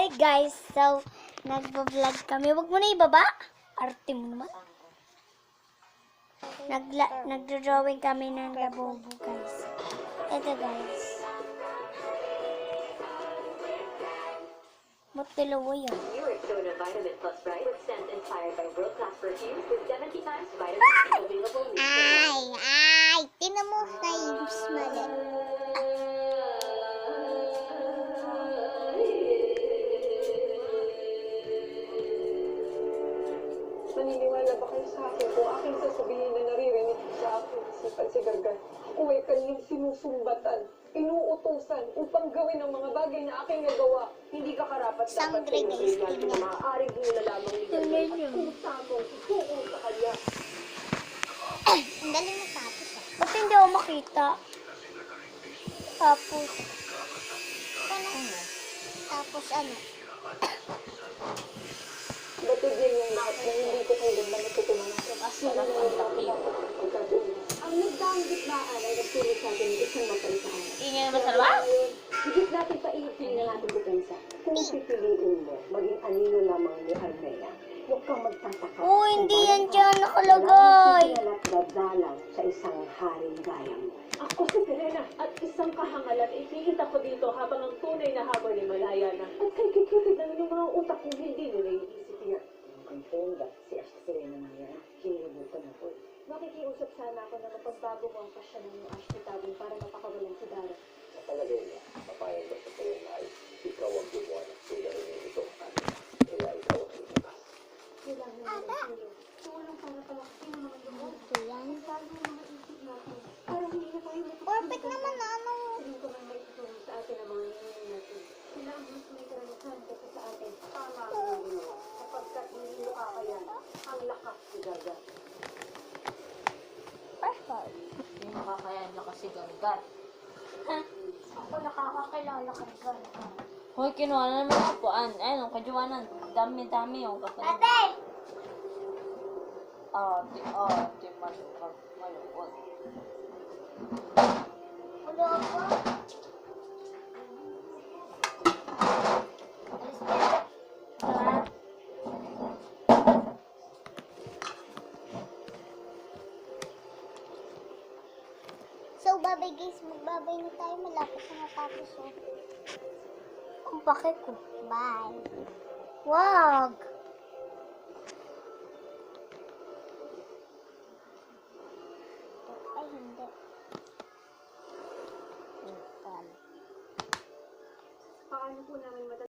Hi guys, so nagvo-vlog kami. Wag mo na ibaba. Arte mo naman. Nagdo-drawing kami ng labubo guys. Ito guys. Mutilo yun. New Rexona Vitamin Plus Bright with scent inspired by world-class perfumes with 70 times vitamin available. Ay, tinan mo sa use mali. Naniniwala ba kayo sa akin kung aking sasabihin na naririnig sa akin isipan si Gargar? Ako ay kanyang sinusumbatan, inuutusan upang gawin ang mga bagay na aking nagawa. Hindi ka karapat dapat Sangre, sa guys, iyong tingnan. na maaaring hula lamang ni Gargar at kusa mong ituon sa kanya. Ang galing mo tapos ah. Ba't hindi ako makita? Tapos, Tapos ano? Batid yan yung lahat na hindi ko kailan na natutunan sa kasunod ng pagkatuloy. Ang nagdangit na ay nagsulit sa atin ng isang mapalitaan. Ingay naman sa labas? Higit natin painitin na natin depensa. Kung pipiliin mo, maging anino lamang ni Almea, huwag kang magtataka. oh, hindi yan dyan nakalagay. Wala kang dadalang sa isang haring gaya mo. Ako si Serena at isang kahangalan ipihita ko dito habang ang tunay na habang ni Malaya na. At kay kikipid na yung mga utak kong hindi nila iisip niya. Ang ponda, si Serena na yan, kinibutan na po. Makikiusap sana ako na mapagbago mo ang pasya ng iyong Ashley Tabin para mapakawalan si Dara. Sa palagay niya, papayag ba sa tuloy na ay ikaw ang gumawa ng sulay ng ito at kaya ikaw ang lumakas. Kailangan mo ng tulong. Tulong para palakasin ang mga gumawa. Ito yan. Bago ang mga isip natin. Para hindi na tayo Perfect naman na ano. Sino ko nang may tutulong sa atin ang mga hinihingi natin. Sila ang mas may karanasan kasi sa atin. Tama ang ginawa. Kapagkat nililo ka yan, ang lakas si Gaga. Perfect. Hindi makakayan na kasi ganggat. Ako nakakakilala ka dyan. Hoy, kinuha na naman ang upuan. Ayun, ang kajuanan. Dami-dami yung kapatid. Ate! Ate, maluwag. Ulo ako. So, babay guys. Magbabay na tayo. Malapit na natapos oh. Ang pake ko. Bye. Wag!